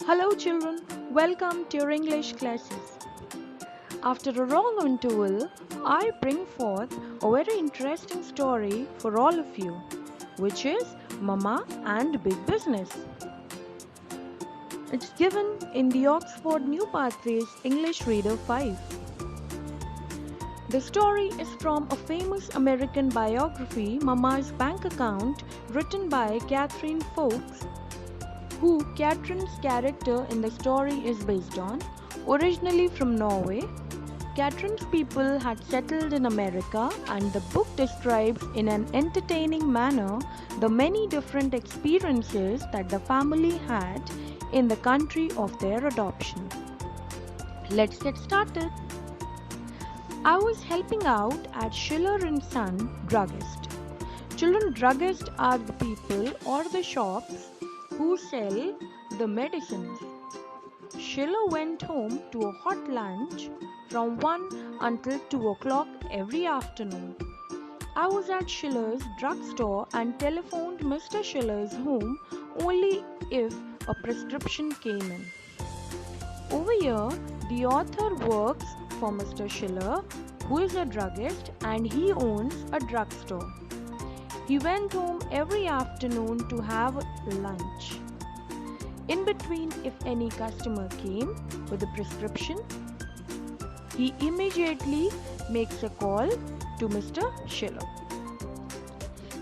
Hello children, welcome to your English classes. After a long interval, I bring forth a very interesting story for all of you, which is Mama and Big Business. It's given in the Oxford New Pathways English Reader 5. The story is from a famous American biography, Mama's Bank Account, written by Catherine Fox, who Catherine's character in the story is based on. Originally from Norway, Catherine's people had settled in America, and the book describes in an entertaining manner the many different experiences that the family had in the country of their adoption. Let's get started. I was helping out at Schiller & Son Druggist. Children, druggists are the people or the shops who sell the medicines. Schiller went home to a hot lunch from 1 until 2 o'clock every afternoon. I was at Schiller's drugstore and telephoned Mr. Schiller's home only if a prescription came in. Over here, the author works for Mr. Schiller, who is a druggist, and he owns a drugstore. He went home every afternoon to have lunch. In between, if any customer came with a prescription, he immediately makes a call to Mr. Schiller.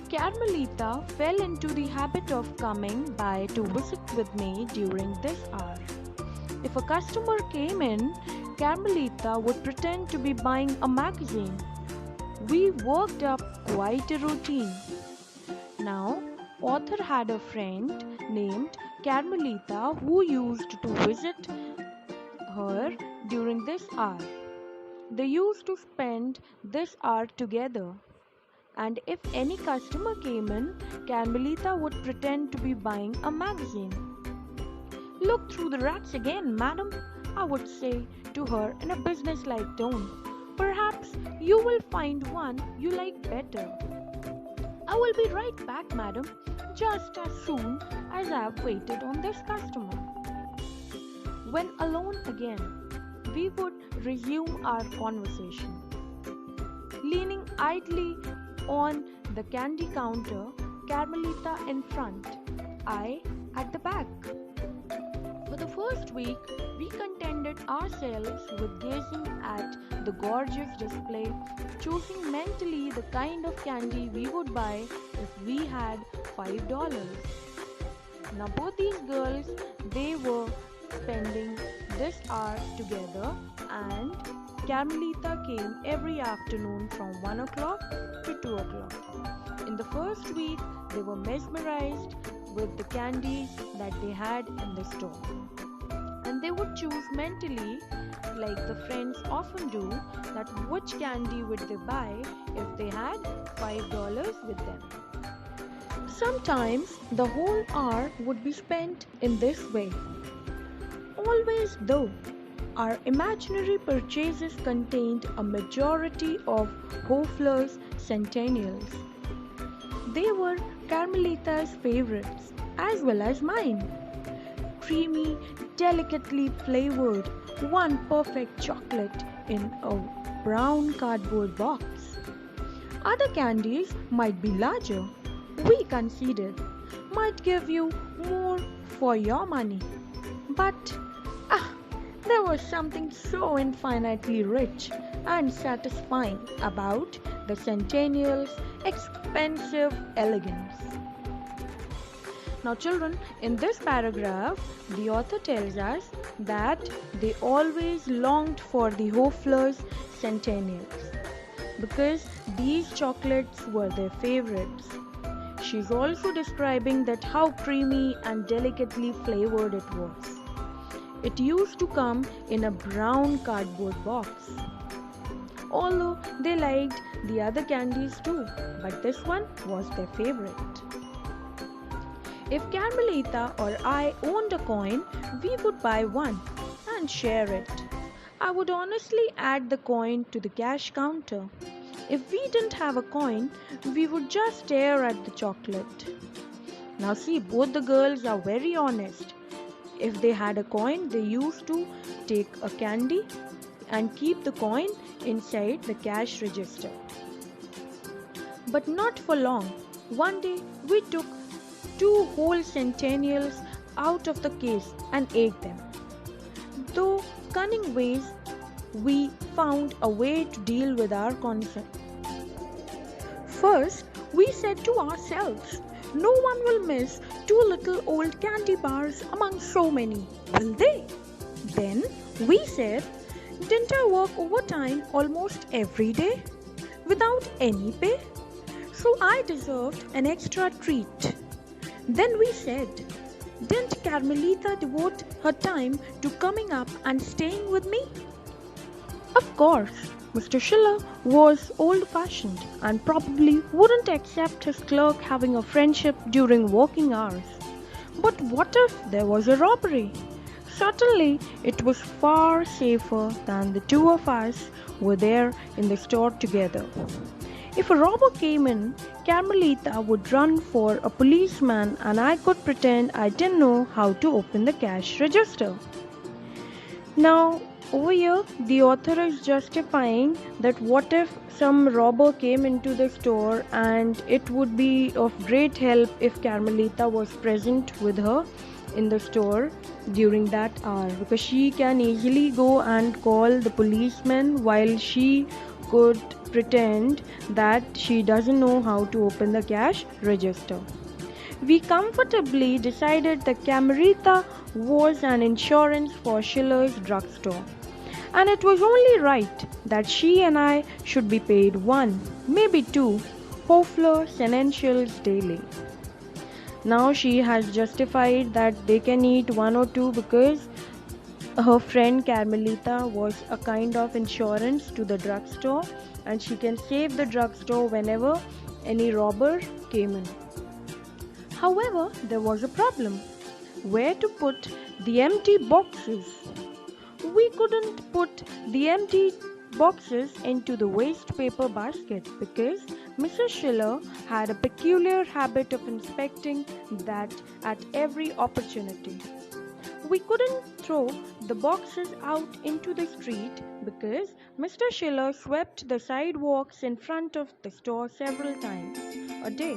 Carmelita fell into the habit of coming by to visit with me during this hour. If a customer came in, Carmelita would pretend to be buying a magazine. We worked up quite a routine. Now, author had a friend named Carmelita who used to visit her during this hour. They used to spend this hour together. And if any customer came in, Carmelita would pretend to be buying a magazine. "Look through the racks again, madam," I would say to her in a business-like tone. "Perhaps you will find one you like better." "I will be right back, madam, just as soon as I have waited on this customer." When alone again, we would resume our conversation. Leaning idly on the candy counter, Carmelita in front, I at the back. For the first week, we contented ourselves with gazing at the gorgeous display, choosing mentally the kind of candy we would buy if we had $5. Now both these girls, they were spending this hour together, and Carmelita came every afternoon from 1 o'clock to 2 o'clock. In the first week, they were mesmerized with the candies that they had in the store. And they would choose mentally, like the friends often do, that which candy would they buy if they had $5 with them. Sometimes the whole hour would be spent in this way. Always though, our imaginary purchases contained a majority of Hoffler's Centennials. They were Carmelita's favorites as well as mine. Creamy, delicately flavored, one perfect chocolate in a brown cardboard box. Other candies might be larger, we conceded, might give you more for your money. But there was something so infinitely rich and satisfying about the Centennial's expensive elegance. Now children, in this paragraph, the author tells us that they always longed for the Hoffler's Centennials because these chocolates were their favorites. She's also describing that how creamy and delicately flavored it was. It used to come in a brown cardboard box. Although they liked the other candies too, but this one was their favorite. If Carmelita or I owned a coin, we would buy one and share it. I would honestly add the coin to the cash counter. If we didn't have a coin, we would just stare at the chocolate. Now see, both the girls are very honest. If they had a coin, they used to take a candy and keep the coin inside the cash register. But not for long. One day we took two whole centennials out of the case and ate them. Through cunning ways, we found a way to deal with our concern. First, we said to ourselves, no one will miss two little old candy bars among so many, will they? Then we said, didn't I work overtime almost every day without any pay? So I deserved an extra treat. Then we said, didn't Carmelita devote her time to coming up and staying with me? Of course, Mr. Schiller was old-fashioned and probably wouldn't accept his clerk having a friendship during working hours. But what if there was a robbery? Certainly, it was far safer than the two of us were there in the store together. If a robber came in, Carmelita would run for a policeman and I could pretend I didn't know how to open the cash register. Now, over here, the author is justifying that what if some robber came into the store and it would be of great help if Carmelita was present with her in the store during that hour, because she can easily go and call the policeman while she could pretend that she doesn't know how to open the cash register. We comfortably decided that Carmelita was an insurance for Schiller's drugstore, and it was only right that she and I should be paid one, maybe two, Hofler Senentials daily. Now she has justified that they can eat one or two because her friend Carmelita was a kind of insurance to the drugstore and she can save the drugstore whenever any robber came in. However, there was a problem. Where to put the empty boxes? We couldn't put the empty boxes into the waste paper basket because Mrs. Schiller had a peculiar habit of inspecting that at every opportunity. We couldn't throw the boxes out into the street because Mr. Schiller swept the sidewalks in front of the store several times a day,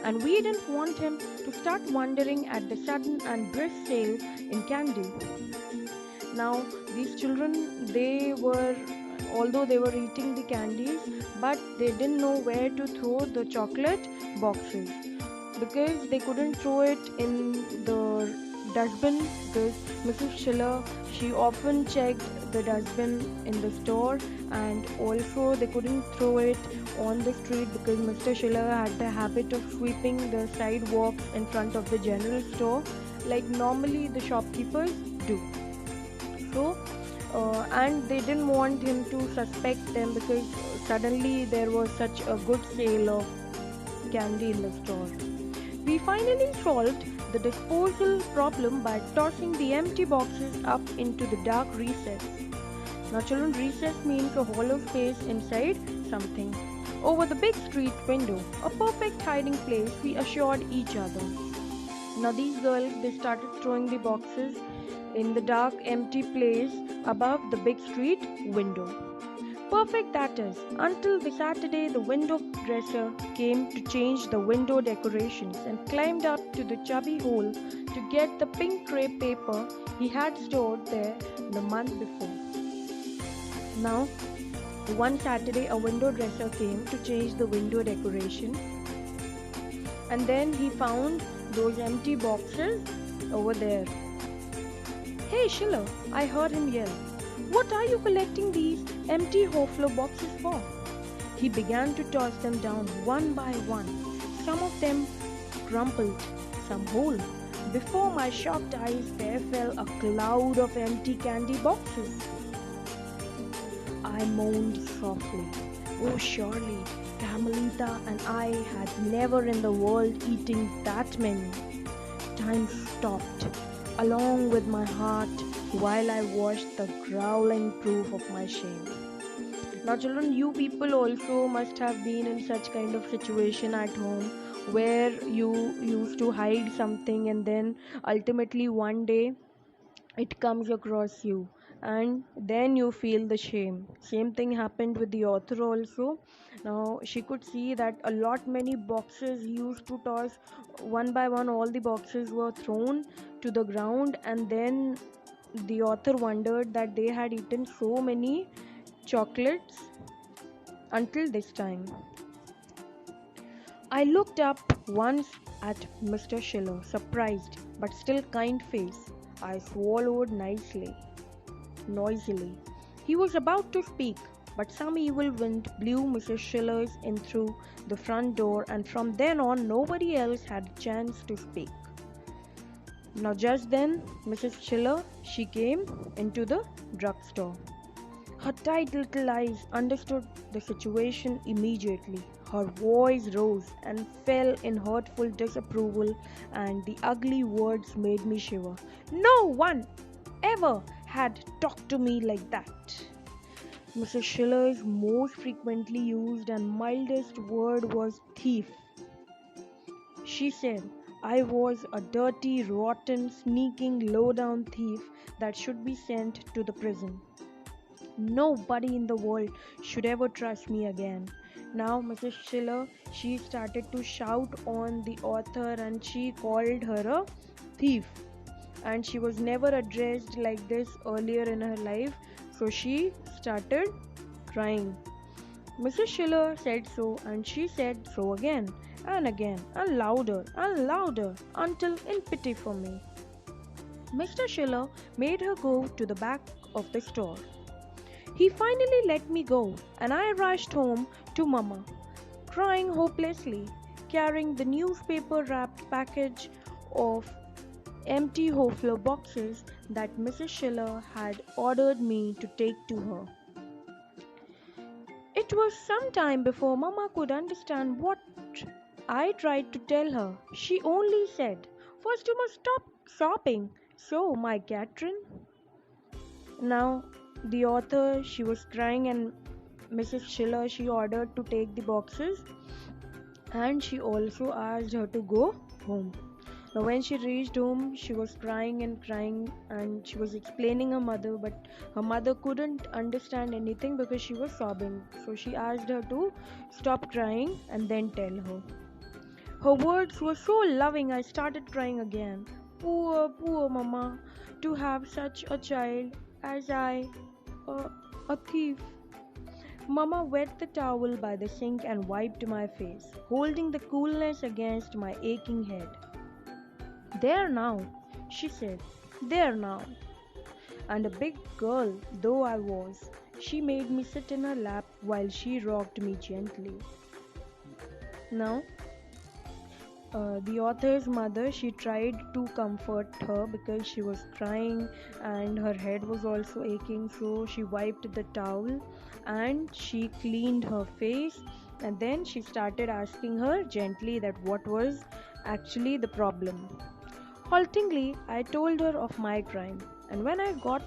and we didn't want him to start wondering at the sudden and brisk sale in candy. Now, these children, although they were eating the candies, but they didn't know where to throw the chocolate boxes because they couldn't throw it in the dustbin because Mrs. Schiller, she often checked the dustbin in the store, and also they couldn't throw it on the street because Mr. Schiller had the habit of sweeping the sidewalks in front of the general store like normally the shopkeepers do. So and they didn't want him to suspect them because suddenly there was such a good sale of candy in the store. We finally solved the disposal problem by tossing the empty boxes up into the dark recess. Now children, recess means a hollow space inside something. Over the big street window, a perfect hiding place, we assured each other. Now these girls, they started throwing the boxes in the dark empty place above the big street window. Perfect that is, until the Saturday the window dresser came to change the window decorations and climbed up to the chubby hole to get the pink crepe paper he had stored there the month before. Now, one Saturday a window dresser came to change the window decoration, and then he found those empty boxes over there. Hey Schiller, I heard him yell. What are you collecting these empty Hofler boxes for? He began to toss them down one by one. Some of them crumpled, some whole. Before my shocked eyes there fell a cloud of empty candy boxes. I moaned softly. Oh surely, Carmelita and I had never in the world eaten that many. Time stopped, along with my heart, while I watched the growling proof of my shame. Now children, you people also must have been in such kind of situation at home where you used to hide something and then ultimately one day it comes across you and then you feel the shame. Same thing happened with the author also. Now she could see that a lot many boxes he used to toss one by one, all the boxes were thrown to the ground, and then the author wondered that they had eaten so many chocolates until this time. I looked up once at Mr. Schiller, surprised but still kind face. I swallowed noisily. He was about to speak, but some evil wind blew Mrs. Schiller's in through the front door, and from then on nobody else had a chance to speak. Now just then, Mrs. Schiller, she came into the drugstore. Her tight little eyes understood the situation immediately. Her voice rose and fell in hurtful disapproval, and the ugly words made me shiver. No one ever had talked to me like that. Mrs. Schiller's most frequently used and mildest word was thief. She said I was a dirty, rotten, sneaking, low-down thief that should be sent to the prison. Nobody in the world should ever trust me again. Now Mrs. Schiller, she started to shout on the author and she called her a thief. And she was never addressed like this earlier in her life, so she started crying. Mrs. Schiller said so and she said so again and louder until in pity for me. Mr. Schiller made her go to the back of the store. He finally let me go, and I rushed home to Mama, crying hopelessly, carrying the newspaper wrapped package of empty Hofler boxes that Mrs. Schiller had ordered me to take to her. It was some time before Mama could understand what I tried to tell her. She only said, first you must stop sobbing. So, my Catherine. Now, the author, she was crying, and Mrs. Schiller, she ordered to take the boxes, and she also asked her to go home. Now, when she reached home, she was crying and she was explaining her mother, but her mother couldn't understand anything because she was sobbing. So she asked her to stop crying and then tell her. Her words were so loving, I started crying again. Poor mama, to have such a child as a thief. Mama wet the towel by the sink and wiped my face, holding the coolness against my aching head. There now, she said, there now. And a big girl though I was, she made me sit in her lap while she rocked me gently. Now, the author's mother, she tried to comfort her because she was crying and her head was also aching, so she wiped the towel and she cleaned her face, and then she started asking her gently that what was actually the problem. Haltingly, I told her of my crime, and when I got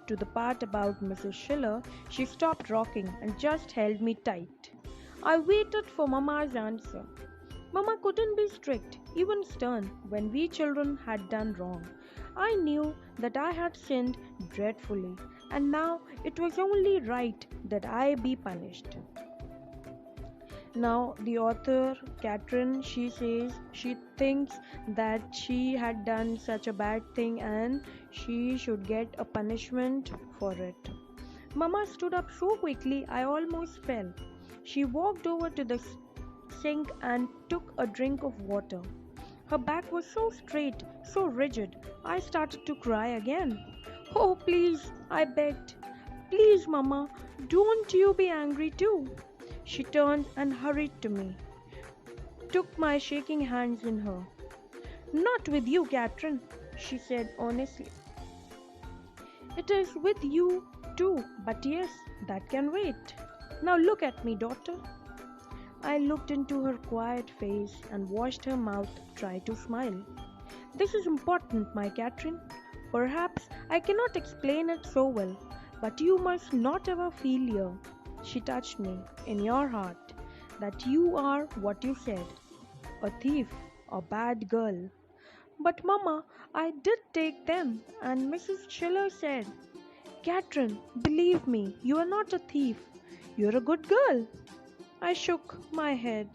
to the part about Mrs. Schiller, she stopped rocking and just held me tight. I waited for Mama's answer. Mama couldn't be strict, even stern, when we children had done wrong. I knew that I had sinned dreadfully, and now it was only right that I be punished. Now, the author, Catherine, she says she thinks that she had done such a bad thing and she should get a punishment for it. Mama stood up so quickly I almost fell. She walked over to the sink and took a drink of water. Her back was so straight, so rigid, I started to cry again. Oh, please, I begged. Please, Mama, don't you be angry too. She turned and hurried to me, took my shaking hands in her. Not with you, Catherine, she said honestly. It is with you too, but yes, that can wait. Now look at me, daughter. I looked into her quiet face and watched her mouth try to smile. This is important, my Catherine. Perhaps I cannot explain it so well, but you must not ever feel here. She touched me in your heart that you are what you said. a thief, a bad girl. But Mama, I did take them, and Mrs. Schiller said, Catherine, believe me, you are not a thief. You're a good girl. I shook my head.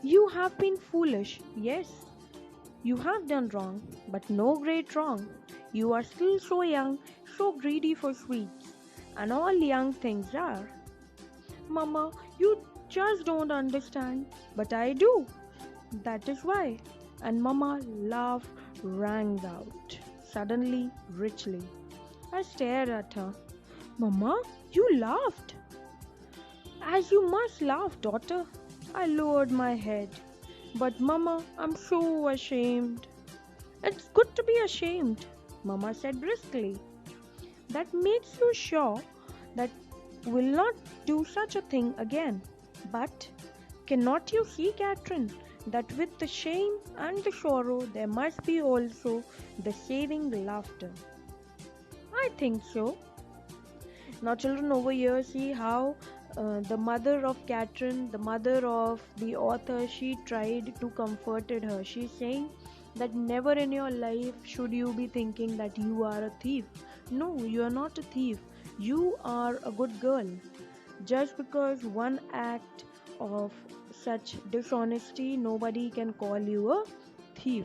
You have been foolish, yes. You have done wrong, but no great wrong. You are still so young, so greedy for sweets, and all young things are. Mama, you just don't understand, but I do. That is why. And Mama laugh rang out, suddenly, richly. I stared at her. Mama, you laughed. As you must laugh, daughter. I lowered my head. But Mama, I'm so ashamed. It's good to be ashamed, Mama said briskly. That makes you sure that will not do such a thing again. But cannot you see, Catherine, that with the shame and the sorrow there must be also the saving laughter? I think so. Now, children over here, see how the mother of Catherine, the mother of the author, she tried to comforted her. She's saying that never in your life should you be thinking that you are a thief. No, you are not a thief. You are a good girl. Just because one act of such dishonesty, nobody can call you a thief.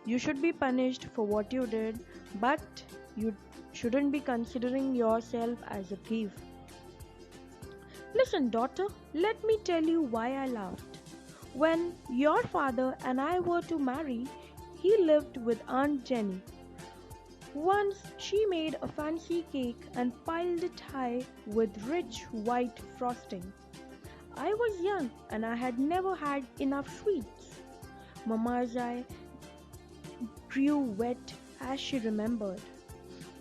You should be punished for what you did, but you shouldn't be considering yourself as a thief. Listen, daughter, let me tell you why I laughed. When your father and I were to marry, he lived with Aunt Jenny. Once she made a fancy cake and piled it high with rich white frosting. I was young and I had never had enough sweets. Mama's eye grew wet as she remembered.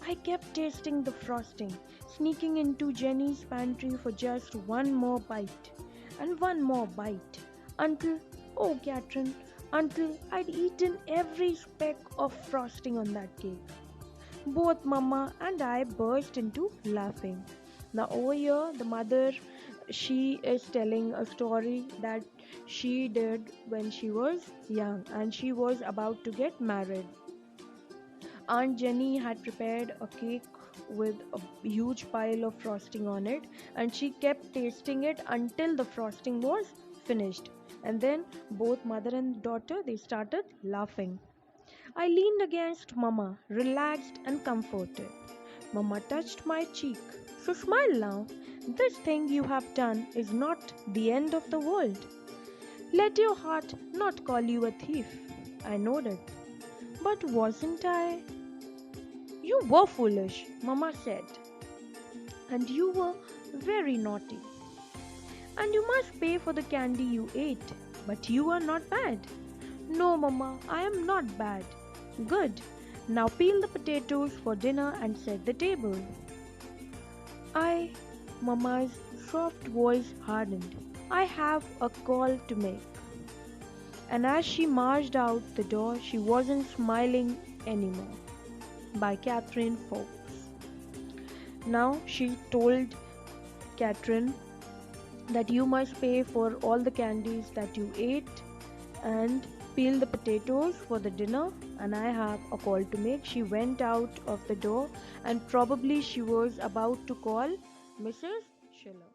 I kept tasting the frosting, sneaking into Jenny's pantry for just one more bite and one more bite until, oh Catherine, until I'd eaten every speck of frosting on that cake. Both Mama and I burst into laughing. Now over here, the mother, she is telling a story that she did when she was young and she was about to get married. Aunt Jenny had prepared a cake with a huge pile of frosting on it, and she kept tasting it until the frosting was finished. And then both mother and daughter, they started laughing. I leaned against Mama, relaxed and comforted. Mama touched my cheek. So smile now. This thing you have done is not the end of the world. Let your heart not call you a thief. I nodded. But wasn't I? You were foolish, Mama said. And you were very naughty. And you must pay for the candy you ate. But you are not bad. No, Mama, I am not bad. Good. Now peel the potatoes for dinner and set the table. I, Mama's soft voice hardened. I have a call to make. And as she marched out the door, she wasn't smiling anymore. By Catherine Fox. Now she told Catherine that you must pay for all the candies that you ate and peel the potatoes for the dinner, and I have a call to make. She went out of the door and probably she was about to call Mrs. Schiller.